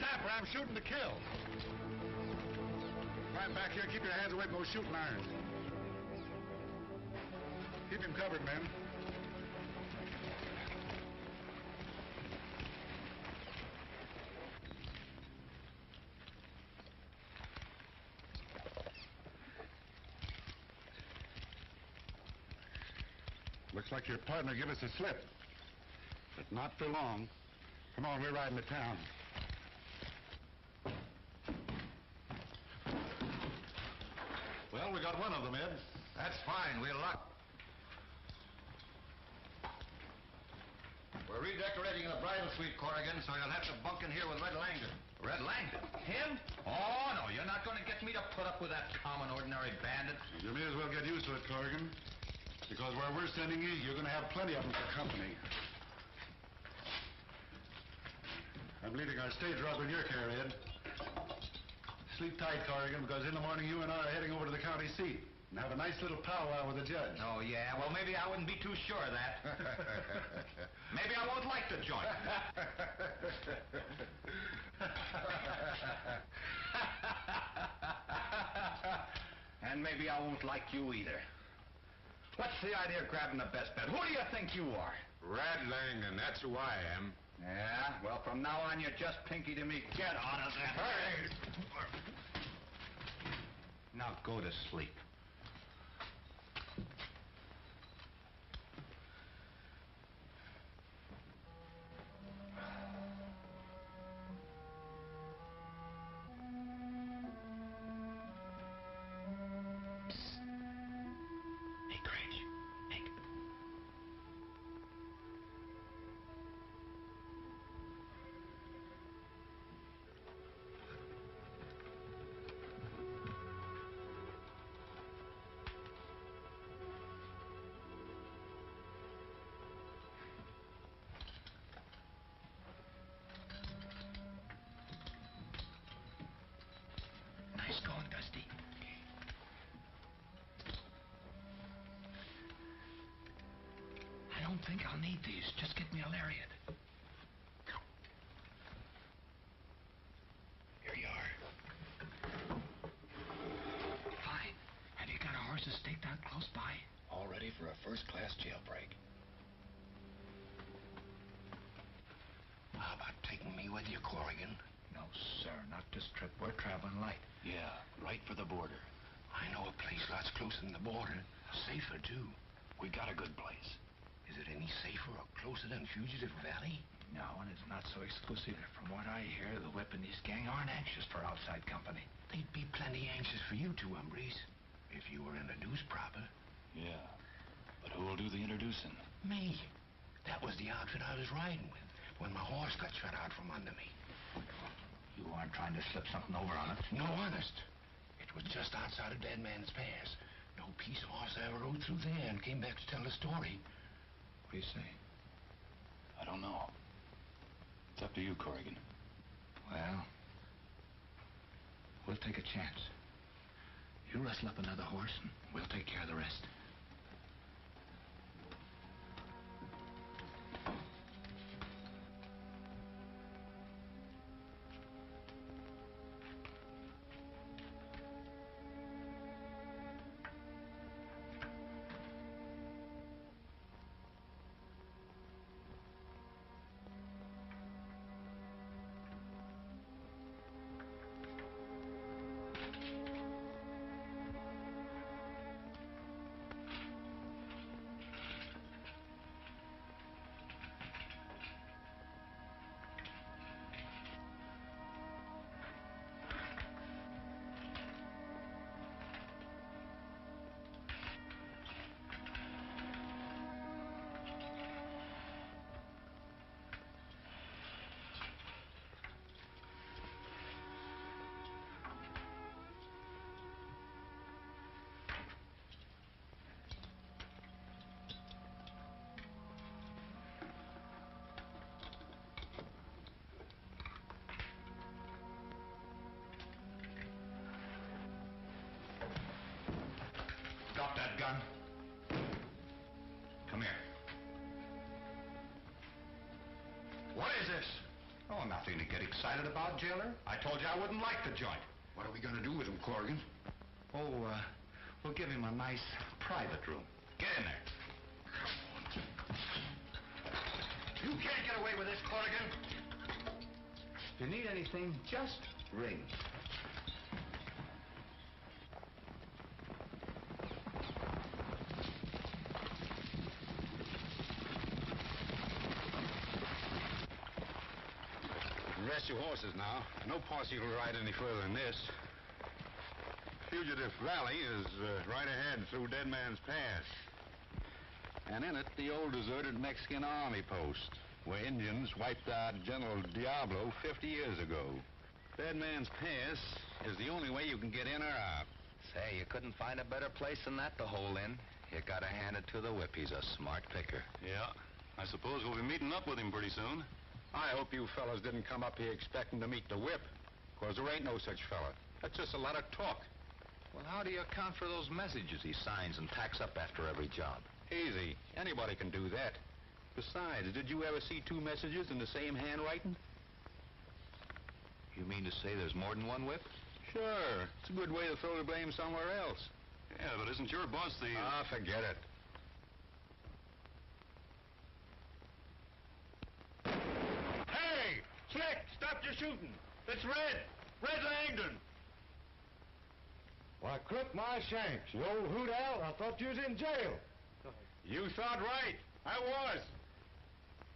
snapper. I'm shooting to kill. Right back here. Keep your hands away from those shooting irons. Keep him covered, men. Looks like your partner gave us a slip. But not for long. Come on, we're riding to town. Well, we got one of them, Ed. That's fine. We'll lock. We're redecorating the bridal suite, Corrigan, so you'll have to bunk in here with Red Langdon. Red Langdon? Him? Oh, no, you're not going to get me to put up with that common, ordinary bandit. You may as well get used to it, Corrigan. Because where we're sending you, you're going to have plenty of them for company. I'm leaving our stage rug in your care, Ed. Sleep tight, Corrigan, because in the morning you and I are heading over to the county seat and have a nice little powwow with the judge. Oh, yeah? Well, maybe I wouldn't be too sure of that. Maybe I won't like the joint. And maybe I won't like you either. What's the idea of grabbing the best bet? Who do you think you are? Red Langdon, that's who I am. Yeah? Well, from now on, you're just Pinky to me. Get out of there. Hey! Now go to sleep. Nice going, Dusty. I don't think I'll need these. Just get me a lariat. Here you are. Fine. Have you got our horses staked out close by? All ready for a first-class jailbreak. How about taking me with you, Corrigan? No, sir. Not this trip. We're traveling light. Yeah, right for the border. I know a place lots closer than the border. Safer, too. We got a good place. Is it any safer or closer than Fugitive Valley? No, and it's not so exclusive. From what I hear, the Whip and his gang aren't anxious for outside company. They'd be plenty anxious for you two, hombres, if you were introduced proper. Yeah, but who'll do the introducing? Me. That was the outfit I was riding with when my horse got shut out from under me. You aren't trying to slip something over on us? No, honest. It was just outside of Dead Man's Pass. No peace horse I ever rode through there and came back to tell the story. What do you say? I don't know. It's up to you, Corrigan. Well, we'll take a chance. You rustle up another horse, and we'll take care of the rest. nothing to get excited about, jailer. I told you I wouldn't like the joint. What are we going to do with him, Corrigan? Oh, we'll give him a nice private room. Get in there. You can't get away with this, Corrigan. If you need anything, just ring. Rest your horses now. No posse will ride any further than this. Fugitive Valley is right ahead through Dead Man's Pass. And in it, the old deserted Mexican army post, where Indians wiped out General Diablo 50 years ago. Dead Man's Pass is the only way you can get in or out. Say, you couldn't find a better place than that to hole in. You gotta hand it to the whip. He's a smart picker. Yeah. I suppose we'll be meeting up with him pretty soon. I hope you fellas didn't come up here expecting to meet the whip, because there ain't no such fella. That's just a lot of talk. Well, how do you account for those messages he signs and tacks up after every job? Easy. Anybody can do that. Besides, did you ever see two messages in the same handwriting? You mean to say there's more than one whip? Sure. It's a good way to throw the blame somewhere else. Yeah, but isn't your boss the... Ah, forget it. Hey! Slick! Stop your shooting! It's Red! Red Langdon! Why, clip my shanks, you old hoot owl. I thought you was in jail. You thought right. I was.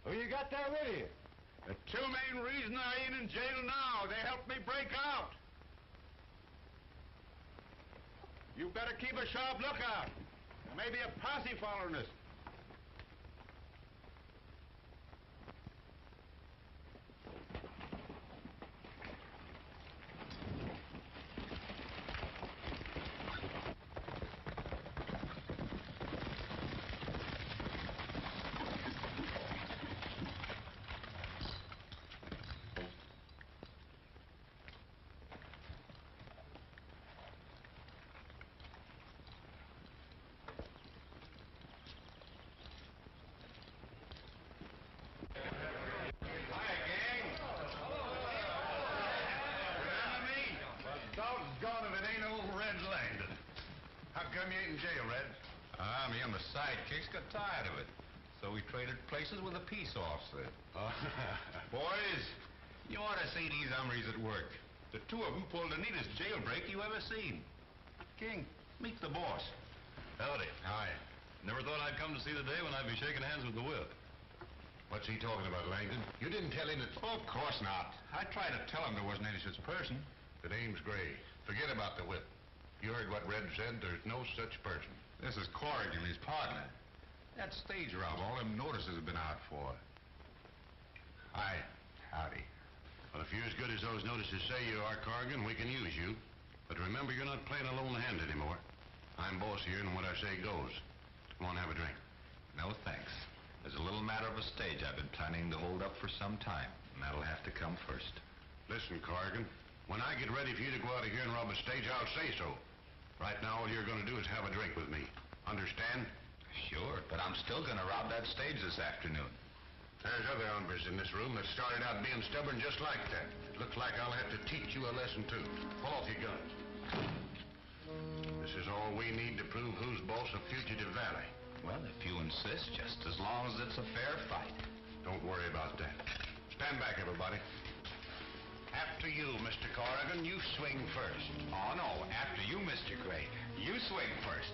Who you got there with you? The two main reasons I ain't in jail now. They helped me break out. You better keep a sharp lookout. There may be a posse following us. Me and the sidekicks got tired of it. So we traded places with a peace officer. Boys, you ought to see these hombres at work. The two of them pulled the neatest jailbreak you ever seen. King, meet the boss. Howdy. Hi. Never thought I'd come to see the day when I'd be shaking hands with the whip. What's he talking about, Langdon? You didn't tell him that... Oh, of course not. I tried to tell him there wasn't any such person. The name's Gray. Forget about the whip. You heard what Red said. There's no such person. This is Corrigan, his partner. That stage rob all them notices have been out for. Hi. Howdy. Well, if you're as good as those notices say you are, Corrigan, we can use you. But remember, you're not playing a lone hand anymore. I'm boss here, and what I say goes. Come on, have a drink. No, thanks. There's a little matter of a stage I've been planning to hold up for some time, and that'll have to come first. Listen, Corrigan, when I get ready for you to go out of here and rob a stage, I'll say so. Right now, all you're going to do is have a drink with me. Understand? Sure, but I'm still going to rob that stage this afternoon. There's other hombres in this room that started out being stubborn just like that. It looks like I'll have to teach you a lesson, too. Pull off your guns. This is all we need to prove who's boss of Fugitive Valley. Well, if you insist, just as long as it's a fair fight. Don't worry about that. Stand back, everybody. After you, Mr. Corrigan, you swing first. Oh, no, after you, Mr. Gray. You swing first.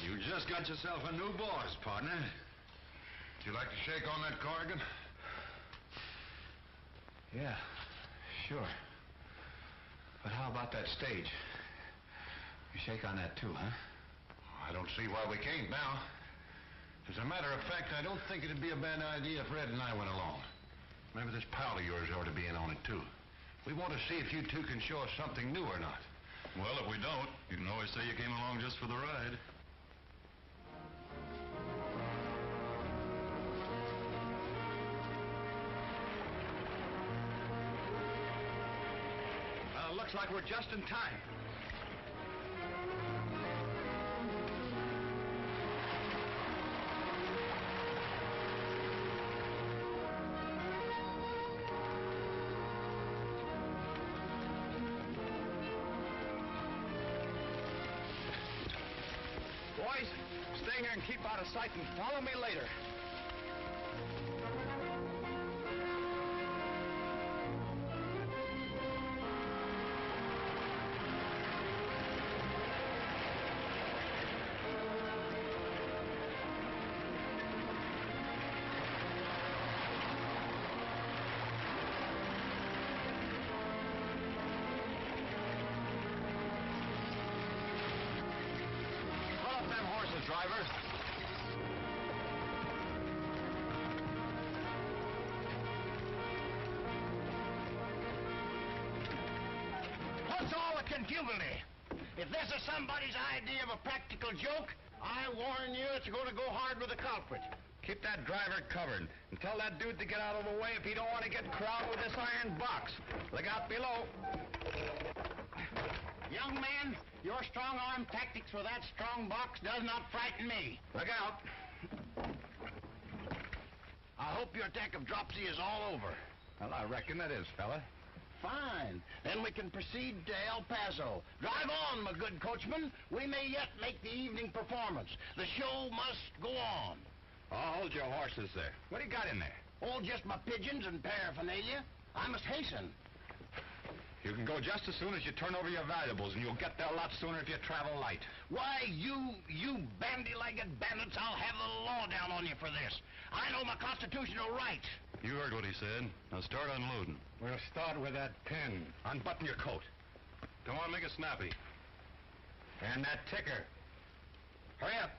You just got yourself a new boss, partner. Would you like to shake on that, Corrigan? Yeah, sure. But how about that stage? You shake on that too, huh? I don't see why we can't now. As a matter of fact, I don't think it'd be a bad idea if Red and I went along. Maybe this pal of yours ought to be in on it, too. We want to see if you two can show us something new or not. Well, if we don't, you can always say you came along just for the ride. Looks like we're just in time. Boys, stay here and keep out of sight and follow me later. Driver. What's all the confusion? If this is somebody's idea of a practical joke, I warn you it's going to go hard with the culprit. Keep that driver covered and tell that dude to get out of the way if he don't want to get crowded with this iron box. Look out below. Young man, your strong-arm tactics with that strong box does not frighten me. Look out. I hope your attack of dropsy is all over. Well, I reckon it is, fella. Fine. Then we can proceed to El Paso. Drive on, my good coachman. We may yet make the evening performance. The show must go on. Oh, hold your horses there. What do you got in there? Oh, just my pigeons and paraphernalia. I must hasten. You can go just as soon as you turn over your valuables, and you'll get there a lot sooner if you travel light. Why, you bandy-legged bandits, I'll have the law down on you for this. I know my constitutional rights. You heard what he said. Now start unloading. We'll start with that pin. Unbutton your coat. Come on, make it snappy. And that ticker. Hurry up.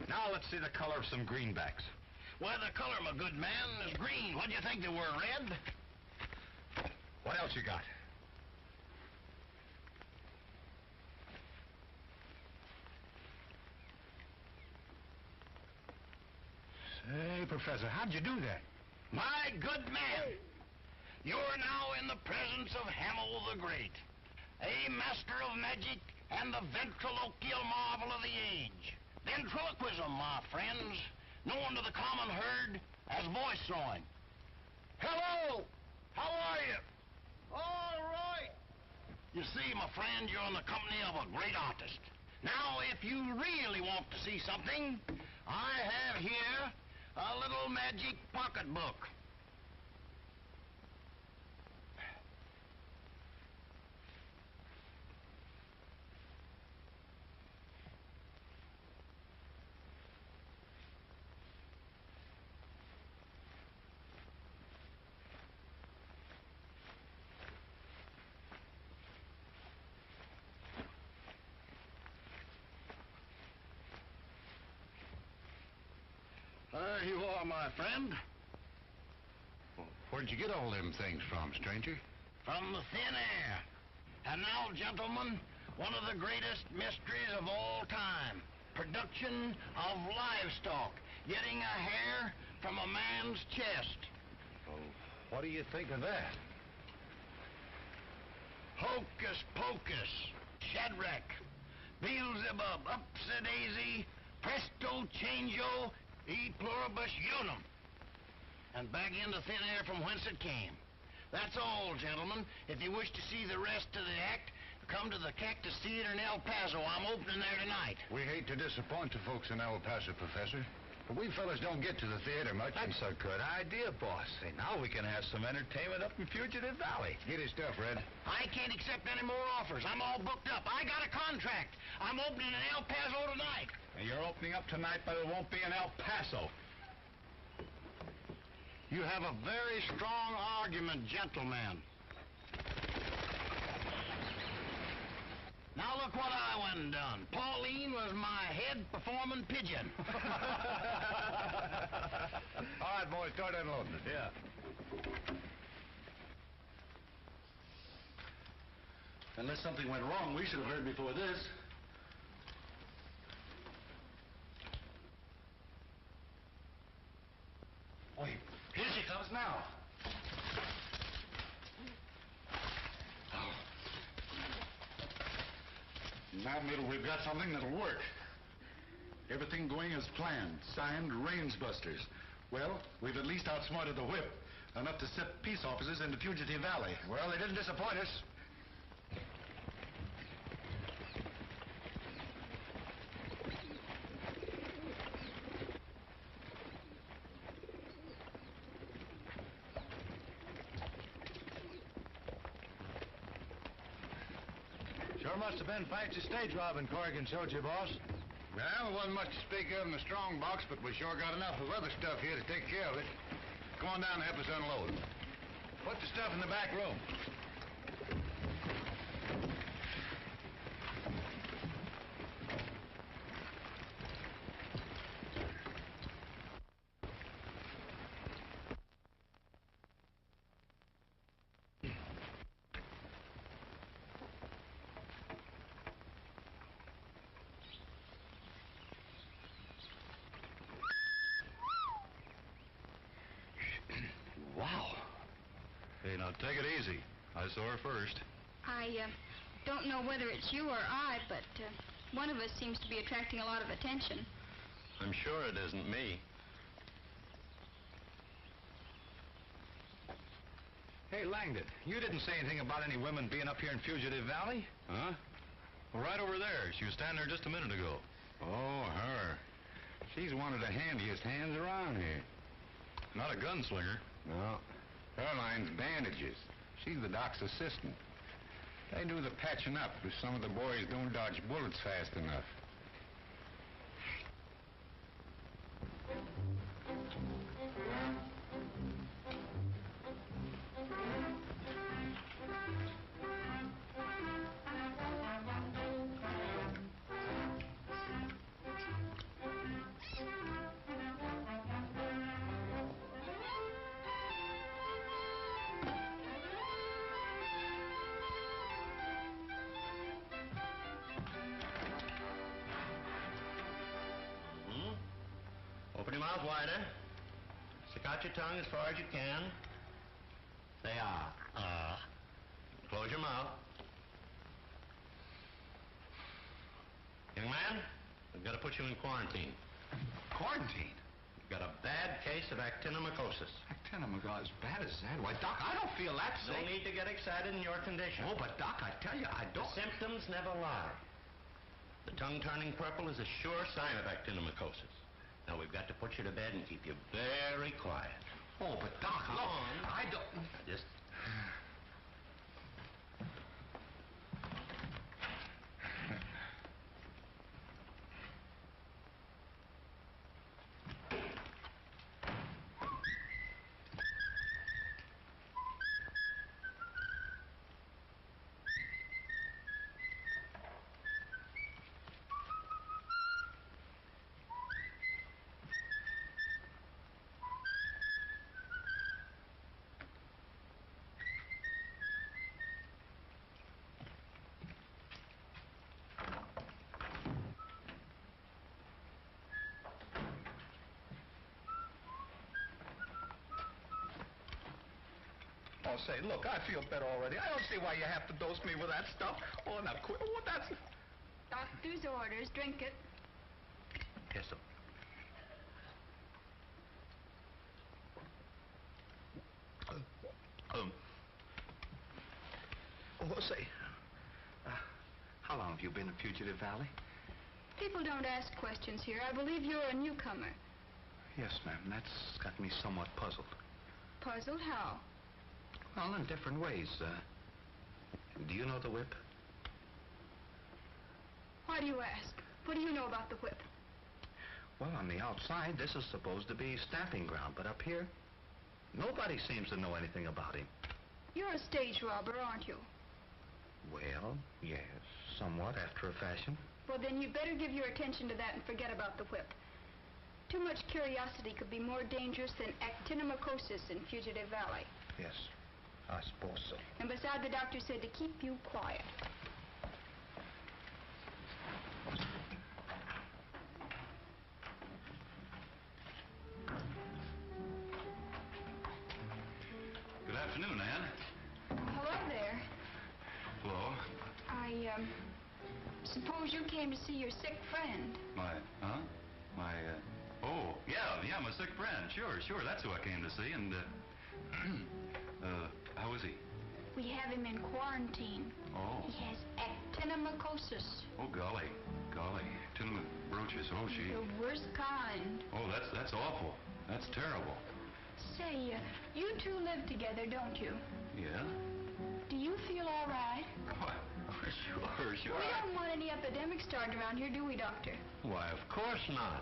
Now let's see the color of some greenbacks. Well, the color, my good man, is green. What do you think they were, red? What else you got? Say, Professor, how'd you do that? My good man, you're now in the presence of Hamel the Great, a master of magic and the ventriloquial marvel of the age. Ventriloquism, my friends, known to the common herd as voice throwing. Hello! How are you? All right. You see, my friend, you're in the company of a great artist. Now, if you really want to see something, I have here a little magic pocketbook. There you are, my friend. Well, where'd you get all them things from, stranger? From the thin air. And now, gentlemen, one of the greatest mysteries of all time. Production of livestock. Getting a hair from a man's chest. Oh, what do you think of that? Hocus pocus. Shadrach. Beelzebub. Upsy-daisy. Presto changeo. E pluribus unum. And back into thin air from whence it came. That's all, gentlemen. If you wish to see the rest of the act, come to the Cactus Theater in El Paso. I'm opening there tonight. We hate to disappoint the folks in El Paso, Professor, but we fellas don't get to the theater much. That's a good idea, boss. Say, now we can have some entertainment up in Fugitive Valley. Get his stuff, Red. I can't accept any more offers. I'm all booked up. I got a contract. I'm opening in El Paso tonight. And you're opening up tonight, but it won't be in El Paso. You have a very strong argument, gentlemen. Now look what I went and done. Pauline was my head performing pigeon. All right, boys, start unloading it. Yeah. Unless something went wrong, we should have heard before this. Oh, here she comes now. Now, Middle, we've got something that'll work. Everything going as planned. Signed, Rangebusters. Well, we've at least outsmarted the whip. Enough to set peace officers into Fugitive Valley. Well, they didn't disappoint us. Sure must have been fancy stage robbing Corrigan showed you, boss. Well, there wasn't much to speak of in the strong box, but we sure got enough of other stuff here to take care of it. Come on down and help us unload. Put the stuff in the back room. Wow. Hey, now take it easy. I saw her first. I don't know whether it's you or I, but one of us seems to be attracting a lot of attention. I'm sure it isn't me. Hey, Langdon, you didn't say anything about any women being up here in Fugitive Valley? Huh? Well, right over there. She was standing there just a minute ago. Oh, her. She's one of the handiest hands around here. Not a gunslinger. No. Her line's bandages. She's the doc's assistant. They do the patching up if some of the boys don't dodge bullets fast enough. Open your mouth wider. Stick out your tongue as far as you can. Say ah. Close your mouth. Young man, we've got to put you in quarantine. Quarantine? You've got a bad case of actinomycosis. Actinomycosis, as bad as that? Why, Doc, I don't feel that sick. No need to get excited in your condition. Oh, but Doc, I tell you, I don't. The symptoms never lie. The tongue turning purple is a sure sign of actinomycosis. Now, we've got to put you to bed and keep you very quiet. Oh, but Doc, Come look, on. I don't. Just... Oh, say, look, I feel better already. I don't see why you have to dose me with that stuff. Oh, now quit. Oh, that's... Doctor's orders. Drink it. Yes, sir. Oh, say, how long have you been in Fugitive Valley? People don't ask questions here. I believe you're a newcomer. Yes, ma'am. That's got me somewhat puzzled. Puzzled? How? Well, in different ways. Do you know the whip? Why do you ask? What do you know about the whip? Well, on the outside, this is supposed to be stamping ground, but up here, nobody seems to know anything about him. You're a stage robber, aren't you? Well, yes, somewhat after a fashion. Well, then you'd better give your attention to that and forget about the whip. Too much curiosity could be more dangerous than actinomycosis in Fugitive Valley. Yes, I suppose so. And besides, the doctor said to keep you quiet. Good afternoon, Ann. Hello there. Hello. I suppose you came to see your sick friend. Oh, yeah, my sick friend. Sure, that's who I came to see, and, how is he? We have him in quarantine. Oh. He has actinomycosis. Oh, golly. Actinomycosis. Oh, she... The worst kind. Oh, that's awful. That's terrible. Say, you two live together, don't you? Yeah? Do you feel all right? Sure. We don't want any epidemic started around here, do we, Doctor? Why, of course not.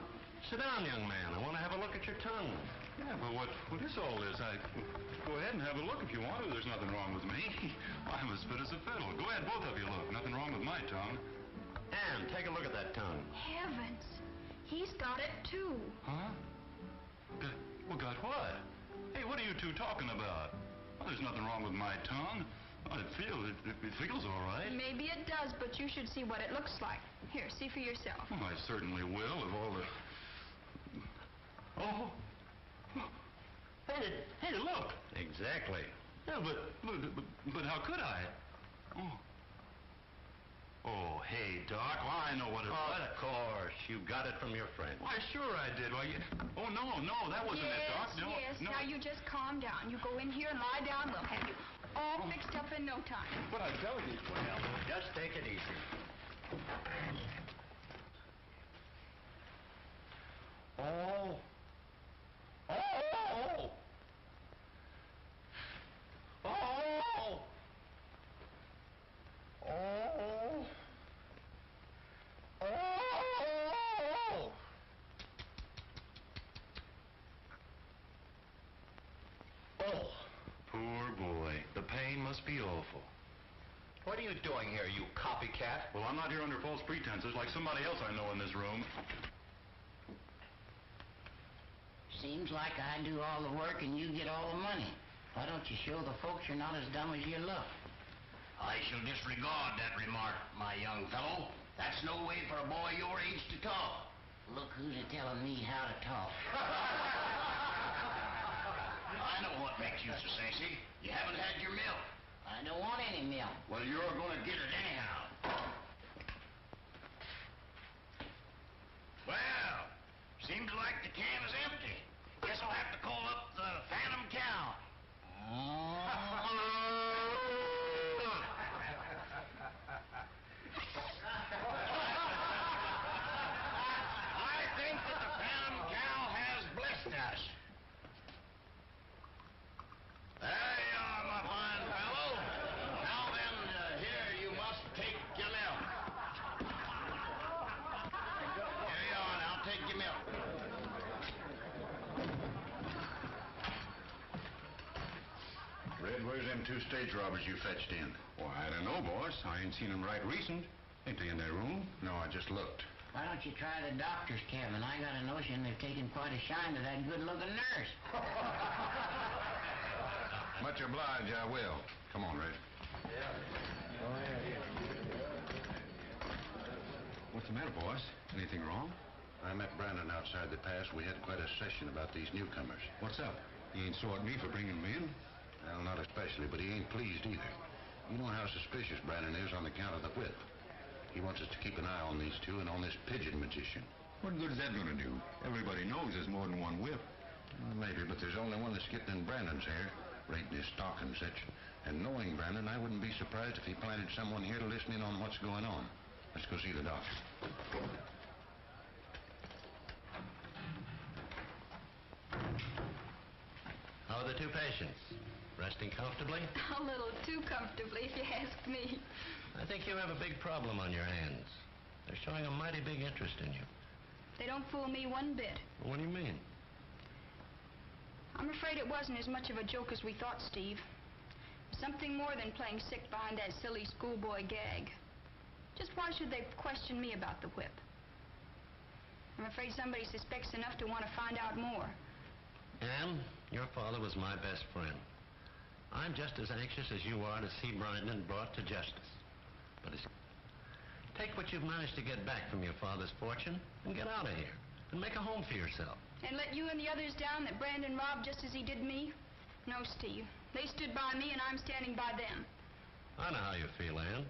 Sit down, young man. I want to have a look at your tongue. Yeah, but what is all this? Go ahead and have a look if you want to. There's nothing wrong with me. I'm as fit as a fiddle. Go ahead, both of you look. Nothing wrong with my tongue. Ann, take a look at that tongue. Heavens. He's got it, too. Huh? Got what? Hey, what are you two talking about? Well, there's nothing wrong with my tongue. It feels all right. Maybe it does, but you should see what it looks like. Here, see for yourself. Oh, I certainly will, if all the... Oh! Hey, look! Exactly. Yeah, but how could I? Oh, hey, Doc, well, I know what it was. Of course, you got it from your friend. Why, sure I did. Why, Oh, no, that wasn't it, Doc. Yes. No. Now you just calm down. You go in here and lie down. We'll have you all fixed up in no time. But I tell you, Well, just take it easy. Oh. Poor boy. The pain must be awful. What are you doing here, you copycat? Well, I'm not here under false pretenses like somebody else I know in this room. Seems like I do all the work and you get all the money. Why don't you show the folks you're not as dumb as you look? I shall disregard that remark, my young fellow. That's no way for a boy your age to talk. Look who's telling me how to talk. I know what makes you so sassy. You haven't had your milk. I don't want any milk. Well, you're going to get it anyhow. Well, seems like the can is empty. Guess I'll have to call up the Phantom Cow. I think that the Phantom Cow has blessed us. There you are, my fine fellow. Now then, here you must take your milk. Here you are, now take your milk. Red, where's them two stage robbers you fetched in? Well, I don't know, boss. I ain't seen them right recent. Ain't they in their room? No, I just looked. Why don't you try the doctor's cabin? I got a notion they've taken quite a shine to that good-looking nurse. Much obliged, I will. Come on, Red. What's the matter, boss? Anything wrong? I met Brandon outside the pass. We had quite a session about these newcomers. What's up? He ain't sore at me for bringing them in? Well, not especially, but he ain't pleased either. You know how suspicious Brandon is on account of the whip. He wants us to keep an eye on these two and on this pigeon magician. What good is that going to do? Everybody knows there's more than one whip. Well, maybe, but there's only one that's getting in Brandon's hair, rating his stock and such. And knowing Brandon, I wouldn't be surprised if he planted someone here to listen in on what's going on. Let's go see the doctor. How are the two patients? Resting comfortably? A little too comfortably, if you ask me. I think you have a big problem on your hands. They're showing a mighty big interest in you. They don't fool me one bit. What do you mean? I'm afraid it wasn't as much of a joke as we thought, Steve. Something more than playing sick behind that silly schoolboy gag. Just why should they question me about the whip? I'm afraid somebody suspects enough to want to find out more. Anne, your father was my best friend. I'm just as anxious as you are to see Brandon brought to justice. But take what you've managed to get back from your father's fortune and get out of here and make a home for yourself. And let you and the others down that Brandon robbed just as he did me? No, Steve. They stood by me and I'm standing by them. I know how you feel, Anne.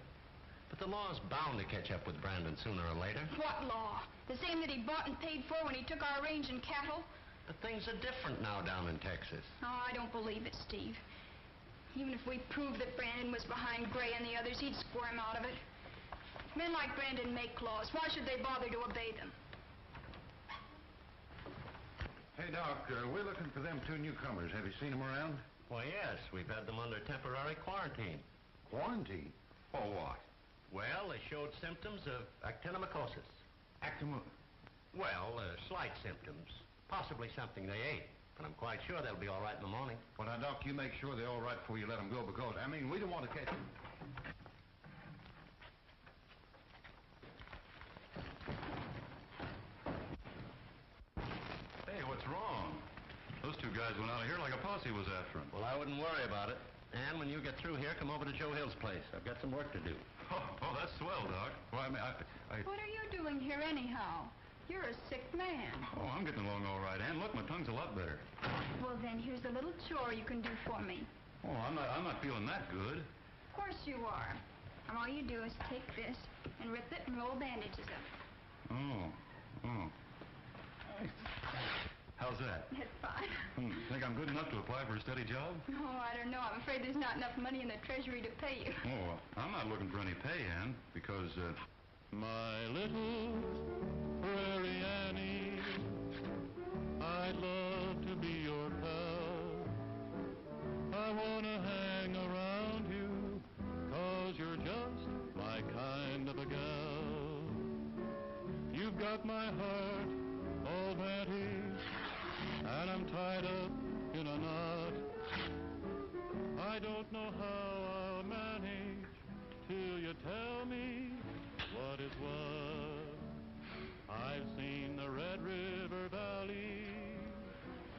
But the law's bound to catch up with Brandon sooner or later. What law? The same that he bought and paid for when he took our range and cattle? But things are different now down in Texas. Oh, I don't believe it, Steve. Even if we proved that Brandon was behind Gray and the others, he'd squirm out of it. Men like Brandon make laws. Why should they bother to obey them? Hey, Doc, we're looking for them two newcomers. Have you seen them around? Why, yes. We've had them under temporary quarantine. Quarantine? For what? Well, they showed symptoms of actinomycosis. Well, Slight symptoms. Possibly something they ate. But I'm quite sure they'll be all right in the morning. well, now, Doc, you make sure they're all right before you let them go, because, we don't want to catch them. Hey, what's wrong? Those two guys went out of here like a posse was after them. Well, I wouldn't worry about it. And when you get through here, come over to Joe Hill's place. I've got some work to do. Oh, that's swell, Doc. Well, I What are you doing here anyhow? You're a sick man. Oh, I'm getting along all right, Ann. Look, my tongue's a lot better. Well, then, here's a little chore you can do for me. Oh, I'm not feeling that good. Of course you are. And all you do is take this and rip it and roll bandages up. Oh. How's that? That's fine. Think I'm good enough to apply for a steady job? Oh, I don't know. I'm afraid there's not enough money in the treasury to pay you. Oh, I'm not looking for any pay, Ann, because, My little Prairie Annie, I'd love to be your pal. I want to hang around you, 'cause you're just my kind of a gal. You've got my heart all vanity, and I'm tied up in a knot. I don't know how I'll manage till you tell me what is what. I've seen the Red River Valley,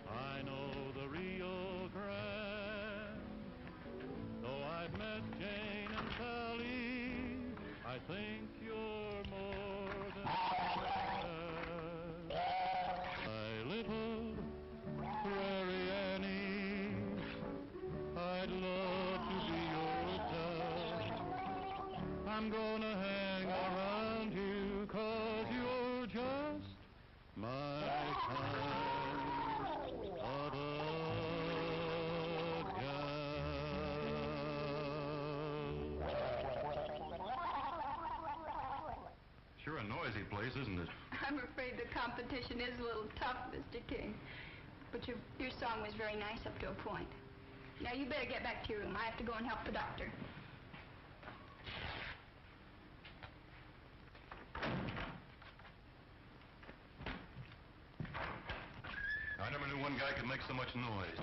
I know the Rio Grande. Though I've met Jane and Sally, I think you're more than that. My little Prairie Annie, I'd love to be your pal. I'm gonna hang around you, 'cause you're just my kind of a gal. sure a noisy place, isn't it? I'm afraid the competition is a little tough, Mr. King. But your song was very nice up to a point. Now, you better get back to your room. I have to go and help the doctor. I never knew one guy could make so much noise.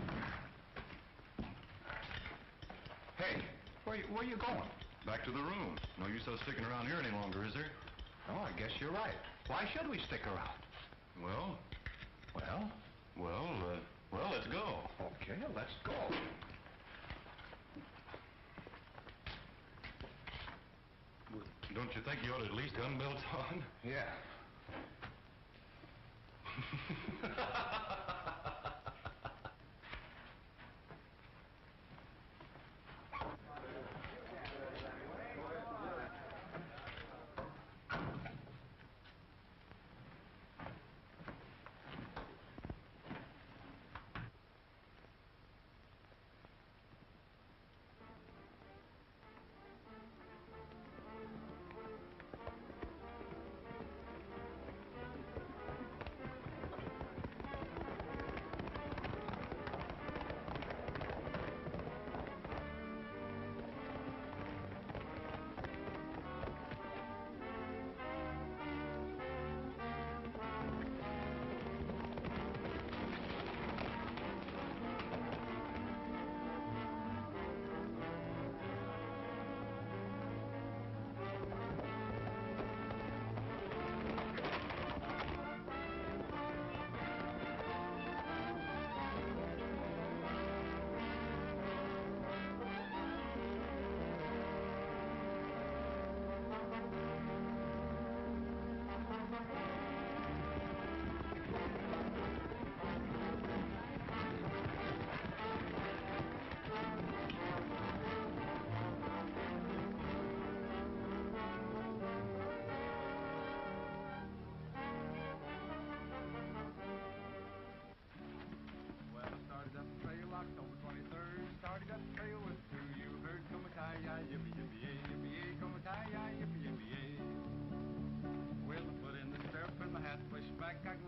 Hey, where you going? Back to the room. No use us sticking around here any longer, is there? Oh, I guess you're right. Why should we stick around? Well, Well, let's go. okay, let's go. Don't you think you ought to at least gun belts on? Yeah.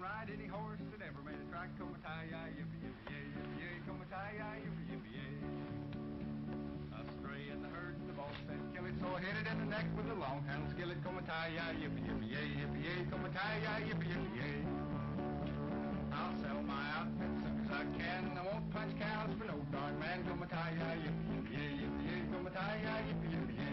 ride any horse that ever made a track. Come-a-tie-ya, yippee-yippee-yay, yippee-yay, come-a-tie-ya, yippee-yippee-yay. Astray in the herd, the boss said, kill it, so I hit it in the neck with a long-handled skillet. Come-a-tie-ya, yippee-yippee-yay, yippee-yay, come-a-tie-ya, yippee-yippee-yay. I'll sell my outfit soon as I can. I won't punch cows for no darn man. Come-a-tie-ya, yippee-yippee-yay, yippee-yay, come-a-tie-ya, yippee-yippee-yay.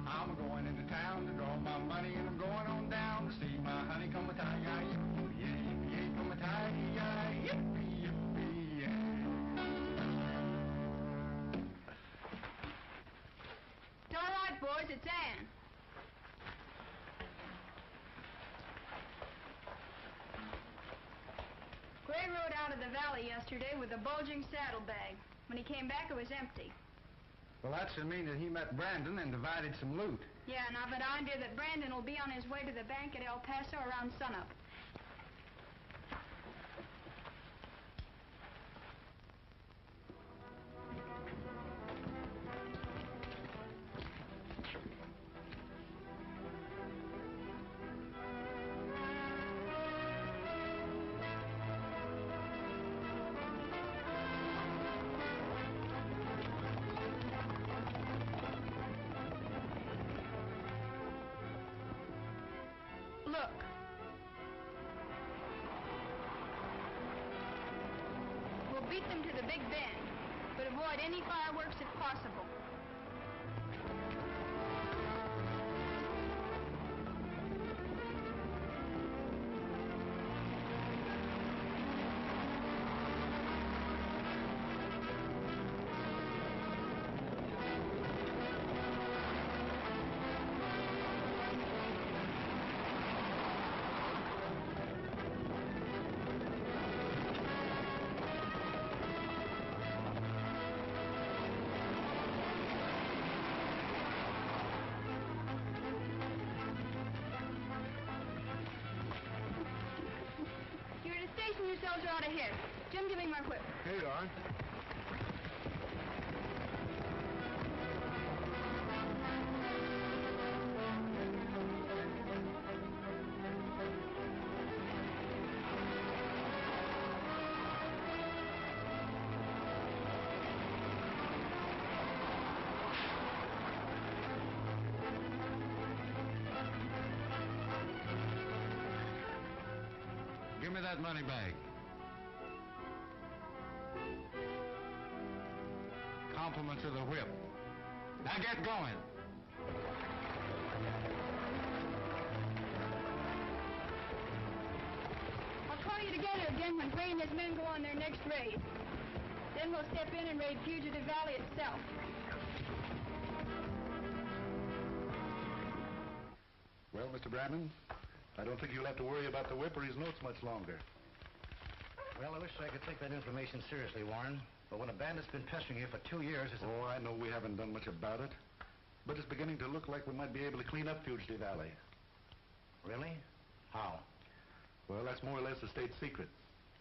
I'm going into town to draw my money, and I'm going on down to see my honey. Come-a-tie-ya, yippee-yippee-yay, yippee-yay, come-a-tie-ya, yippee-yippee-yay. It's all right, boys. It's Ann. Gray rode out of the valley yesterday with a bulging saddlebag. When he came back, it was empty. Well, that should mean that he met Brandon and divided some loot. Yeah, and I've an idea that Brandon will be on his way to the bank at El Paso around sunup. Look. We'll beat them to the Big Bend, but avoid any fireworks if possible. Yourselves are out of here. Jim, give me my whip. Here you are. Give me that money bag. Compliments of the whip. Now get going. I'll call you together again when Gray and his men go on their next raid. Then we'll step in and raid Fugitive Valley itself. Well, Mr. Brandon, I don't think you'll have to worry about the whip or his notes much longer. Well, I wish I could take that information seriously, Warren. But when a bandit's been pestering you for 2 years, it's... Oh, I know we haven't done much about it. But it's beginning to look like we might be able to clean up Fugitive Valley. Really? How? Well, that's more or less a state secret.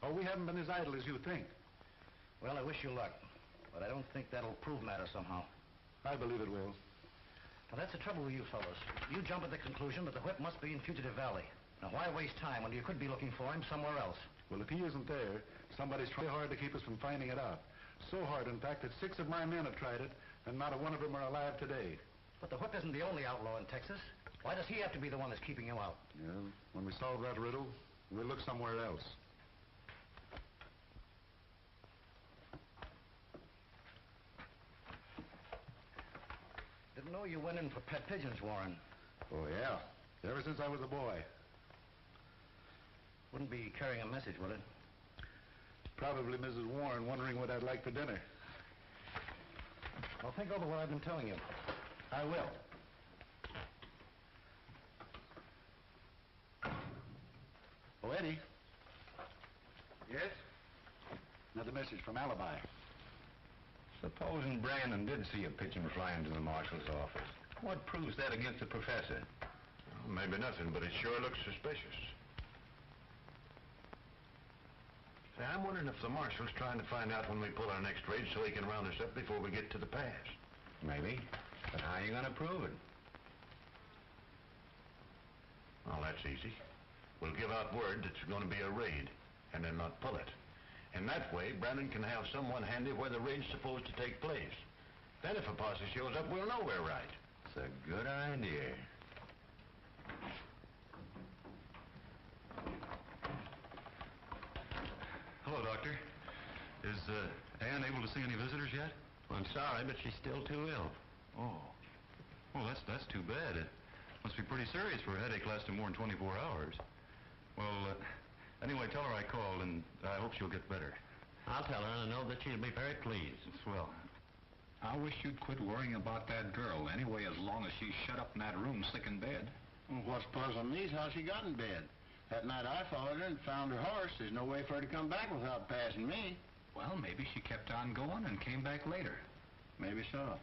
Oh, we haven't been as idle as you think. Well, I wish you luck. But I don't think that'll prove matters somehow. I believe it will. Now, that's the trouble with you fellows. You jump at the conclusion that the whip must be in Fugitive Valley. Now, why waste time when you could be looking for him somewhere else? Well, if he isn't there, somebody's trying hard to keep us from finding it out. So hard, in fact, that 6 of my men have tried it, and not a one of them are alive today. But the whip isn't the only outlaw in Texas. Why does he have to be the one that's keeping you out? Yeah, when we solve that riddle, we'll look somewhere else. Didn't know you went in for pet pigeons, Warren. Oh, yeah. Ever since I was a boy. Wouldn't be carrying a message, would it? Probably Mrs. Warren wondering what I'd like for dinner. Well, think over what I've been telling you. I will. Oh, Eddie. Yes? Another message from Alibi. Supposing Brandon did see a pigeon flying to the marshal's office. What proves that against the professor? Well, maybe nothing, but it sure looks suspicious. Say, I'm wondering if the marshal's trying to find out when we pull our next raid so he can round us up before we get to the pass. Maybe. But how are you going to prove it? Well, that's easy. We'll give out word that there's going to be a raid, and then not pull it. In that way, Brandon can have someone handy where the raid's supposed to take place. Then if a posse shows up, we'll know we're right. It's a good idea. Hello, Doctor. Is Ann able to see any visitors yet? I'm sorry, but she's still too ill. Oh. Well, that's too bad. It must be pretty serious for a headache lasting more than 24 hours. Well, anyway, tell her I called, and I hope she'll get better. I'll tell her, and I know that she'll be very pleased. Swell. I wish you'd quit worrying about that girl anyway, as long as she's shut up in that room sick in bed. Well, what's puzzling me is how she got in bed. That night I followed her and found her horse. There's no way for her to come back without passing me. Well, maybe she kept on going and came back later. Maybe so.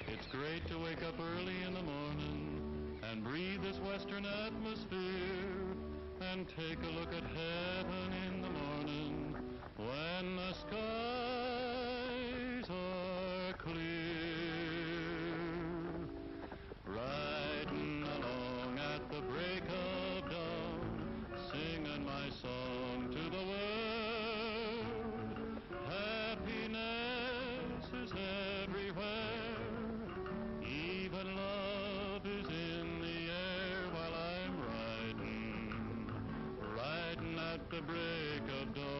It's great to wake up early in the morning and breathe this western atmosphere and take a look at heaven in the morning when the skies are clear. Riding along at the break of dawn, singing my song to the world. Happiness is everywhere. Even love is in the air while I'm riding at the break of dawn.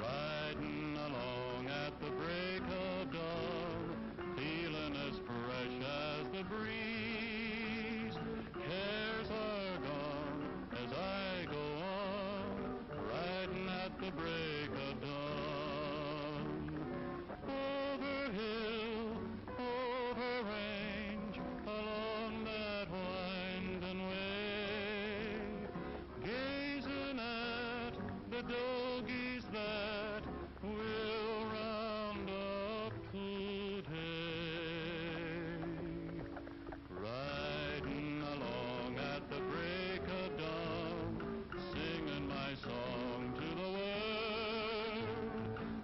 Riding along at the break of dawn, feeling as fresh as the breeze. Cares are gone as I go on, riding at the break of dawn. Over hill, over range, along that winding way, gazing at the dogies that will round up today. Riding along at the break of dawn, singing my song to the world.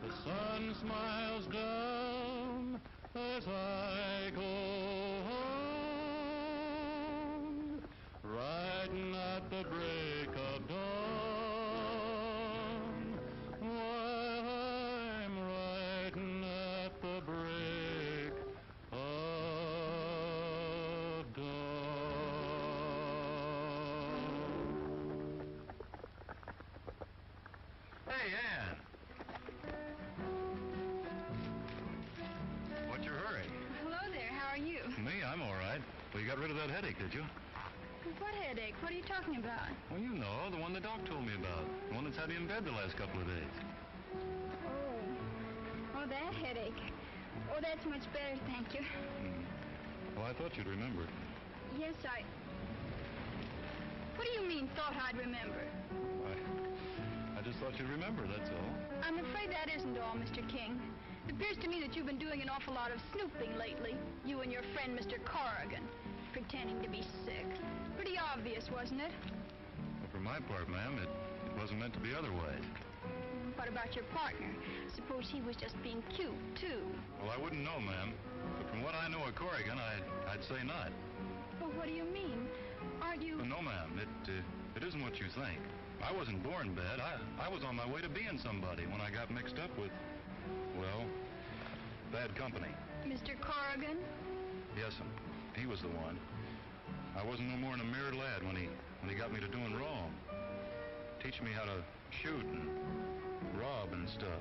The sun smiles down as I go on, riding at the break of dawn, while I'm riding at the break of dawn. Hey, Ann. What's your hurry? Hello there, how are you? Me, I'm all right. Well, you got rid of that headache, did you? What headache? What are you talking about? Well, you know, the one the doc told me about. The one that's had you in bed the last couple of days. Oh, that headache. Oh, that's much better, thank you. Well, I thought you'd remember. Yes, What do you mean, thought I'd remember? I just thought you'd remember, that's all. I'm afraid that isn't all, Mr. King. It appears to me that you've been doing an awful lot of snooping lately. You and your friend, Mr. Corrigan, pretending to be sick. Pretty obvious, wasn't it? Well, for my part, ma'am, it wasn't meant to be otherwise. What about your partner? Suppose he was just being cute, too. Well, I wouldn't know, ma'am. But from what I know of Corrigan, I'd say not. Well, what do you mean? Aren't you... No, ma'am. It isn't what you think. I wasn't born bad. I was on my way to being somebody when I got mixed up with, well, bad company. Mr. Corrigan? Yes'm. He was the one. I wasn't no more than a mere lad when he got me to doing wrong. Teaching me how to shoot and rob and stuff.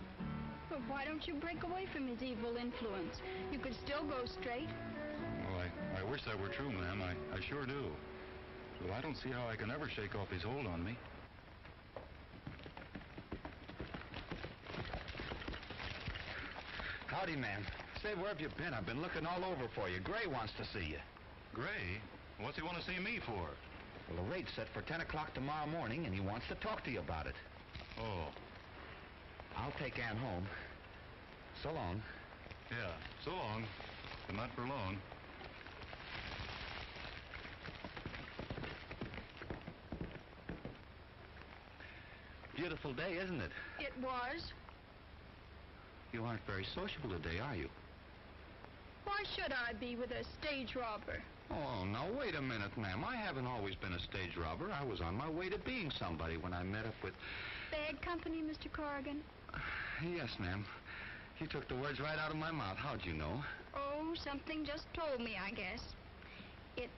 But why don't you break away from his evil influence? You could still go straight. Well, I wish that were true, ma'am. I sure do. Well, I don't see how I can ever shake off his hold on me. Howdy, ma'am. Say, where have you been? I've been looking all over for you. Gray wants to see you. Gray? What's he want to see me for? Well, the rate's set for 10 o'clock tomorrow morning, and he wants to talk to you about it. Oh. I'll take Ann home. So long. Yeah, so long. But not for long. Beautiful day, isn't it? It was. You aren't very sociable today, are you? Why should I be with a stage robber? Oh, now, wait a minute, ma'am. I haven't always been a stage robber. I was on my way to being somebody when I met up with... Bad company, Mr. Corrigan? Yes, ma'am. You took the words right out of my mouth. How'd you know? Oh, something just told me, I guess. It,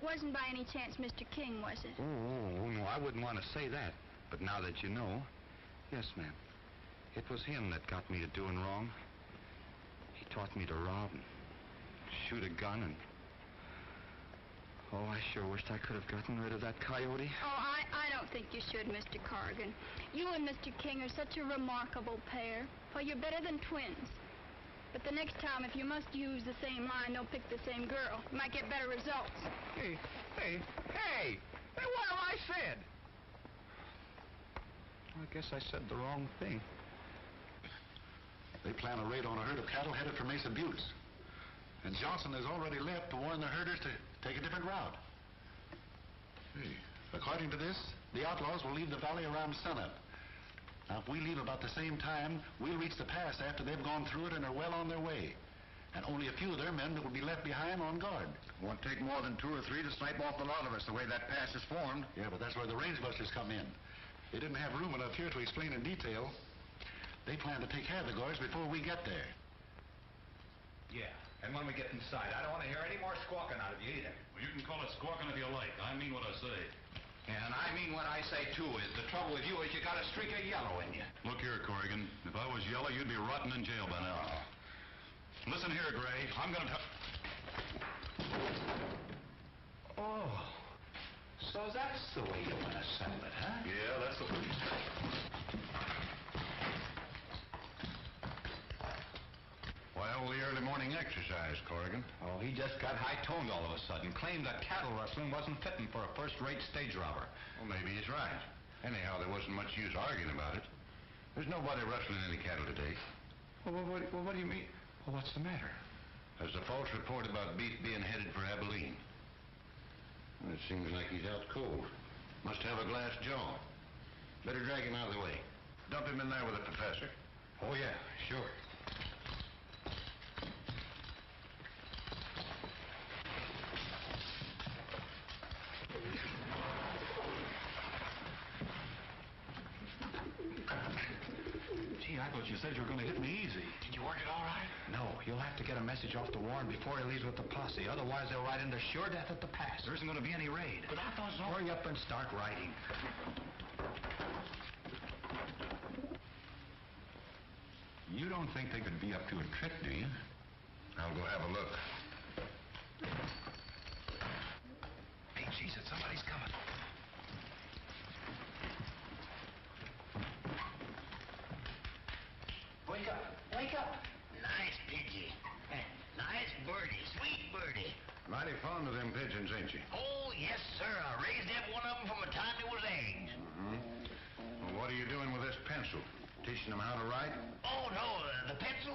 wasn't by any chance Mr. King, was it? Oh, no, I wouldn't want to say that. But now that you know, yes, ma'am. It was him that got me to doing wrong. He taught me to rob and shoot a gun and... Oh, I sure wished I could have gotten rid of that coyote. Oh, I don't think you should, Mr. Corrigan. You and Mr. King are such a remarkable pair. Well, you're better than twins. But the next time, if you must use the same line, don't pick the same girl. You might get better results. Hey, what have I said? I guess I said the wrong thing. They plan a raid on a herd of cattle headed for Mesa Buttes. And Johnson has already left to warn the herders to take a different route. Hey, according to this, the outlaws will leave the valley around sunup. Now, if we leave about the same time, we'll reach the pass after they've gone through it and are well on their way. And only a few of their men will be left behind on guard. Won't take more than 2 or 3 to snipe off the lot of us the way that pass is formed. Yeah, but that's where the range busters come in. They didn't have room enough here to explain in detail. They plan to take care of the guards before we get there. Yeah, and when we get inside, I don't want to hear any more squawking out of you either. Well, you can call it squawking if you like. I mean what I say. And I mean what I say, too, is the trouble with you is you got a streak of yellow in you. Look here, Corrigan. If I was yellow, you'd be rotting in jail by now. Listen here, Gray. I'm going to... Oh, so that's the way you want to settle it, huh? Yeah, that's the... Well, the early morning exercise, Corrigan. Oh, he just got high-toned all of a sudden. Claimed that cattle rustling wasn't fitting for a first-rate stage robber. Well, maybe he's right. Anyhow, there wasn't much use arguing about it. There's nobody rustling any cattle today. Well, what do you mean? Well, what's the matter? There's a false report about beef being headed for Abilene. Well, it seems like he's out cold. Must have a glass jaw. Better drag him out of the way. Dump him in there with the professor. Oh, yeah, sure. Gee, I thought you said you were going to hit me easy. Did you work it all right? No, you'll have to get a message off to Warren before he leaves with the posse. Otherwise, they'll ride into sure death at the pass. There isn't going to be any raid. But I thought so. Hurry up and start riding. You don't think they could be up to a trick, do you? I'll go have a look. Hey, Jesus, somebody's coming. Wake up! Wake up! Nice pidgey. Nice birdie, sweet birdie. Mighty fond of them pigeons, ain't you? Oh, yes, sir. I raised every one of them from the time they was eggs. Well, what are you doing with this pencil? Teaching them how to write? Oh, no, the pencil?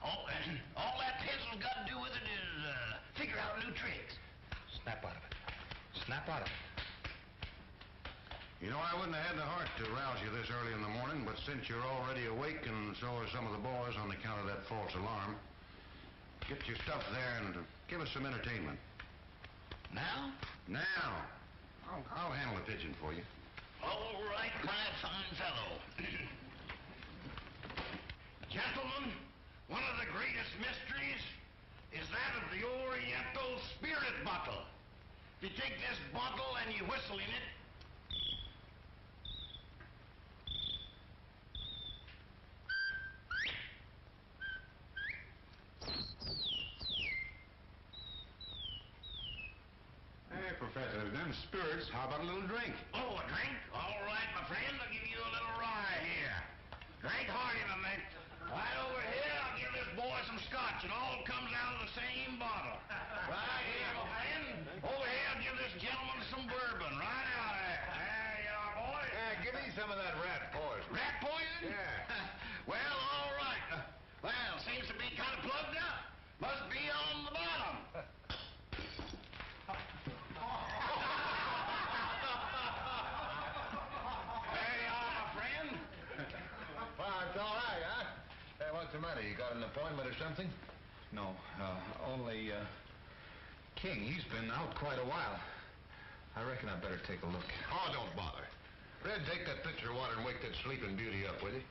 All that pencil's got to do with it is figure out new tricks. Snap out of it. Snap out of it. You know, I wouldn't have had the heart to rouse you this early in the morning, but since you're already awake and so are some of the boys on account of that false alarm, get your stuff there and give us some entertainment. Now? Now. I'll handle the pigeon for you. All right, my fine fellow. Gentlemen, one of the greatest mysteries is that of the Oriental spirit bottle. You take this bottle and you whistle in it. Hey, Professor, them spirits, how about a little drink? Oh, a drink? All right, my friend, I'll give you a little rye here. Drink hearty, my man. Right over here. it all comes out of the same bottle. Right here, my friend. Over here, give this gentleman some bourbon. Right out there. There you are, boy. Yeah, give me some of that rat poison. Rat poison? Yeah. Well, all right. Well, seems to be kind of plugged up. Must be on the bottom. There you are, my friend. Well, it's all right, huh? Hey, what's the matter? You got an appointment or something? No, only, King, he's been out quite a while. I reckon I'd better take a look. Oh, don't bother. Red, take that pitcher of water and wake that sleeping beauty up, will you?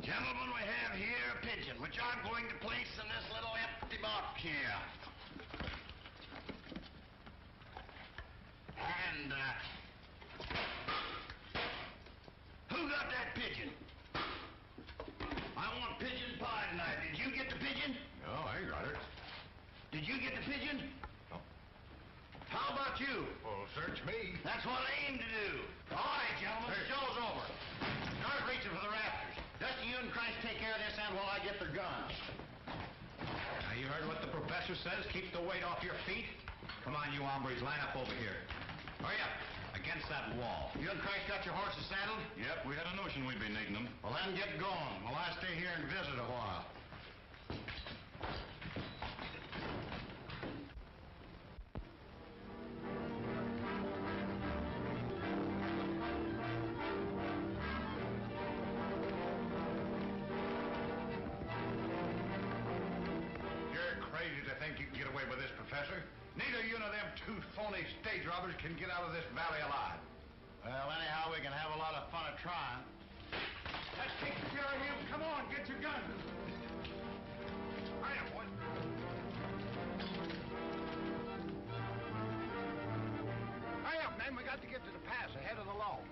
Gentlemen, we have here a pigeon, which I'm going to place in this little empty box here. And, who got that pigeon? I want pigeon pie tonight. Did you get the pigeon? No, I got it. Did you get the pigeon? No. How about you? Well, search me. That's what I aim to do. All right, gentlemen, the show's over. Start reaching for the rafters. Dusty, you and Christ take care of this end while I get their guns. Now, you heard what the professor says? Keep the weight off your feet. Come on, you hombres, line up over here. Hurry up, against that wall. You and Christ got your horses saddled? Yep, we had a notion we'd be needing them. Well, then get going while I stay here and visit a while. You're crazy to think you can get away with this, Professor. Neither you nor them two phony stage robbers can get out of this valley alive. Well, anyhow, we can have a lot of fun at trying. Let's take care of him. Come on, get your guns. Hurry up, boys. Hurry up, men. We got to get to the pass ahead of the law.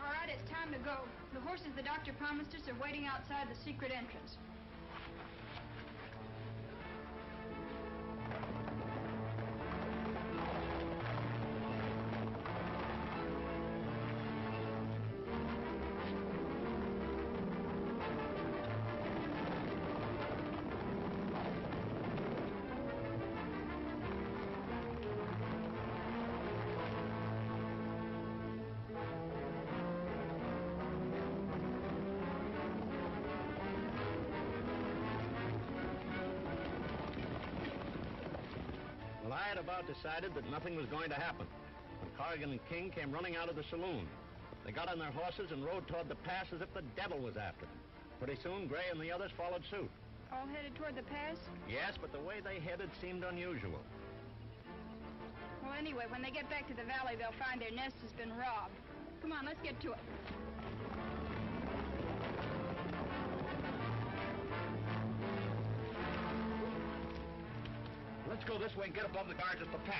All right, it's time to go. The horses the doctor promised us are waiting outside the secret entrance. Well, I had about decided that nothing was going to happen when Corrigan and King came running out of the saloon. They got on their horses and rode toward the pass as if the devil was after them. Pretty soon, Gray and the others followed suit. All headed toward the pass? Yes, but the way they headed seemed unusual. Well, anyway, when they get back to the valley, they'll find their nest has been robbed. Come on, let's get to it. Let's go this way and get above the guards at the pass.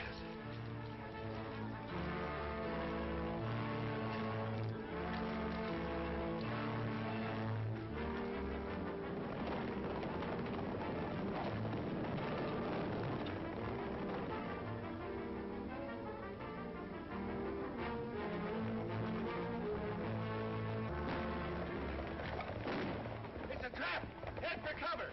It's a trap. Head for cover.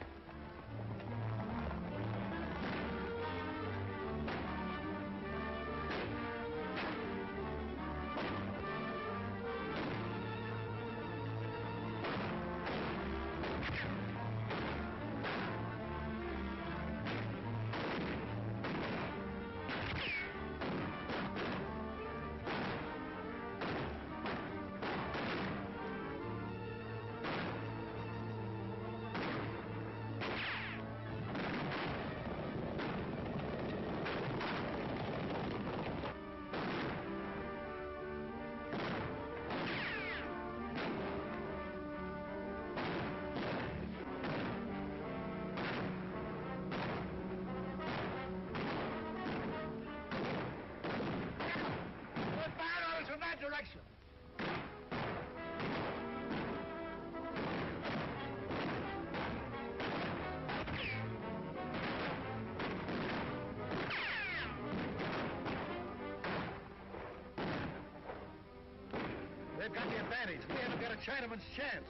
We've got the advantage. We haven't got a Chinaman's chance.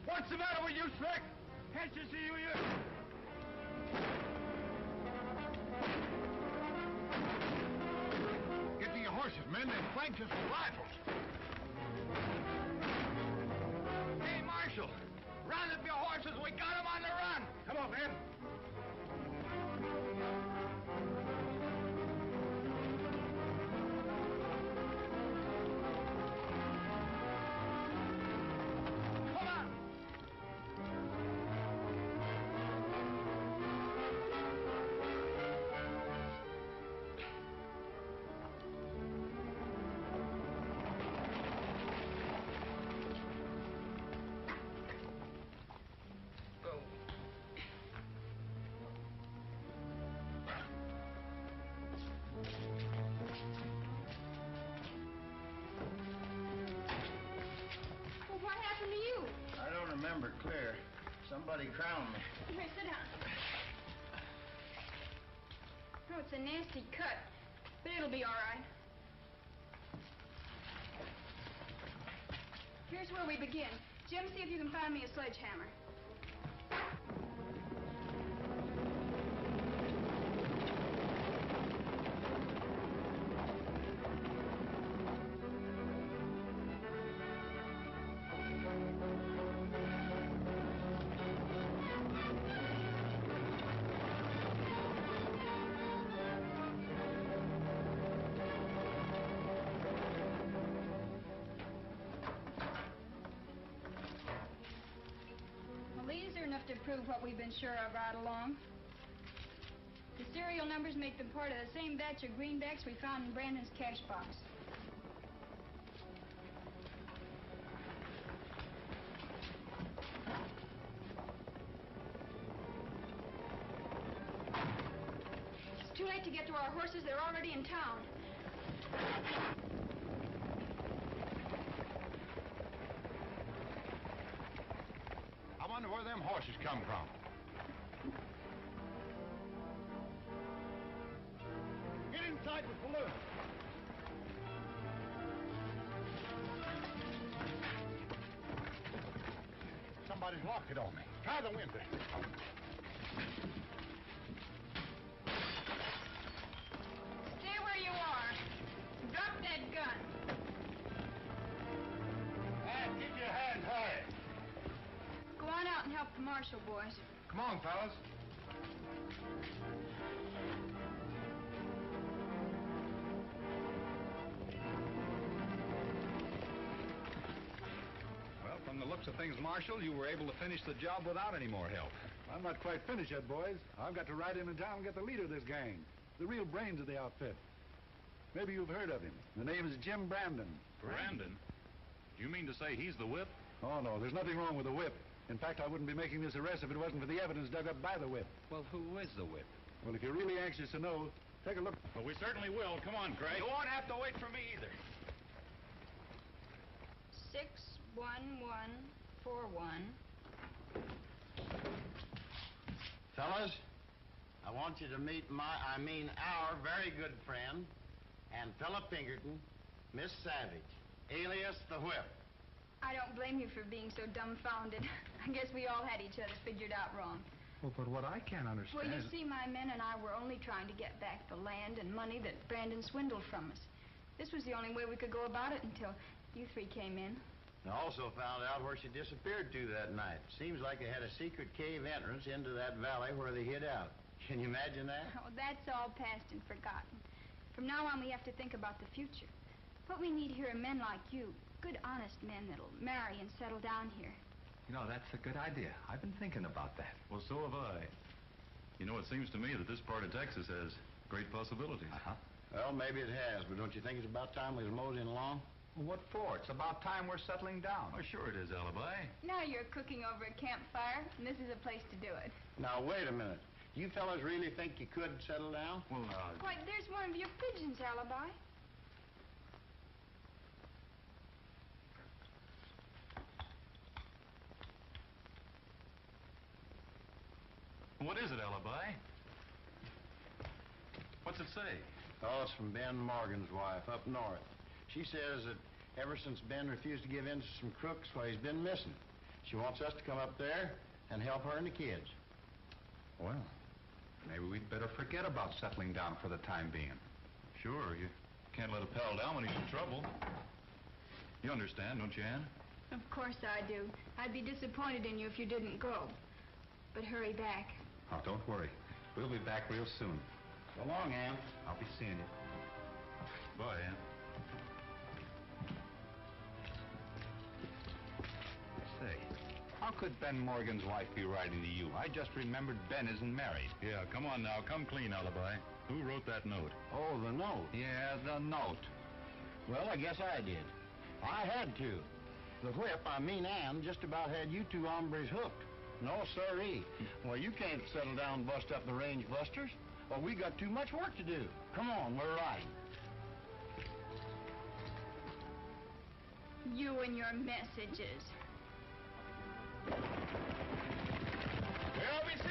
What's the matter with you, Slick? Can't you see you? Get to your horses, men. They're flanked us with rifles. Hey, Marshal, round up your horses. We got 'em on the run. Come on, men. Well, what happened to you? I don't remember clear. Somebody crowned me. Here, sit down. Oh, it's a nasty cut, but it'll be all right. Here's where we begin. Jim, see if you can find me a sledgehammer. To prove what we've been sure of right along. The serial numbers make them part of the same batch of greenbacks we found in Brandon's cash box. It's too late to get to our horses. They're already in town. I wonder where them horses come from. Get inside the balloon. Somebody's locked it on me. Try the window. Stay where you are. Drop that gun. Keep your hands high. Go on out and help the marshal, boys. Come on, fellas. Well, from the looks of things, Marshal, you were able to finish the job without any more help. I'm not quite finished yet, boys. I've got to ride into town and get the leader of this gang. The real brains of the outfit. Maybe you've heard of him. The name is Jim Brandon. Brandon? Do you mean to say he's the whip? Oh, no, there's nothing wrong with the whip. In fact, I wouldn't be making this arrest if it wasn't for the evidence dug up by the whip. Well, who is the whip? Well, if you're really anxious to know, take a look. Well, we certainly will. Come on, Craig. You won't have to wait for me either. 61141. Fellas, I want you to meet our very good friend, and Philip Pinkerton, Miss Savage, alias the Whip. I don't blame you for being so dumbfounded. I guess we all had each other figured out wrong. Well, but what I can't understand... Well, you see, my men and I were only trying to get back the land and money that Brandon swindled from us. This was the only way we could go about it until you three came in. I also found out where she disappeared to that night. Seems like they had a secret cave entrance into that valley where they hid out. Can you imagine that? Oh, that's all past and forgotten. From now on, we have to think about the future. What we need here are men like you, good, honest men that'll marry and settle down here. You know, that's a good idea. I've been thinking about that. Well, so have I. You know, it seems to me that this part of Texas has great possibilities. Uh-huh. Well, maybe it has, but don't you think it's about time we was moseying along? Well, what for? It's about time we're settling down. Oh, sure it is, Alibi. Now you're cooking over a campfire, and this is a place to do it. Now, wait a minute. You fellas really think you could settle down? Well, Why, there's one of your pigeons, Alibi. what is it, Alibi? What's it say? Oh, it's from Ben Morgan's wife up north. She says that ever since Ben refused to give in to some crooks, well, he's been missing. She wants us to come up there and help her and the kids. Well, maybe we'd better forget about settling down for the time being. Sure, you can't let a pal down when he's in trouble. You understand, don't you, Ann? Of course I do. I'd be disappointed in you if you didn't go. But hurry back. Oh, don't worry. We'll be back real soon. So long, Ann. I'll be seeing you. Bye, Ann. Say, how could Ben Morgan's wife be writing to you? I just remembered Ben isn't married. Yeah, come on now. Come clean, Alibi. Who wrote that note? Oh, the note. Yeah, the note. Well, I guess I did. I had to. The whip, I mean Ann, just about had you two hombres hooked. No, sirree. Well, you can't settle down and bust up the range busters. Well, we got too much work to do. Come on, we're riding. You and your messages. We'll be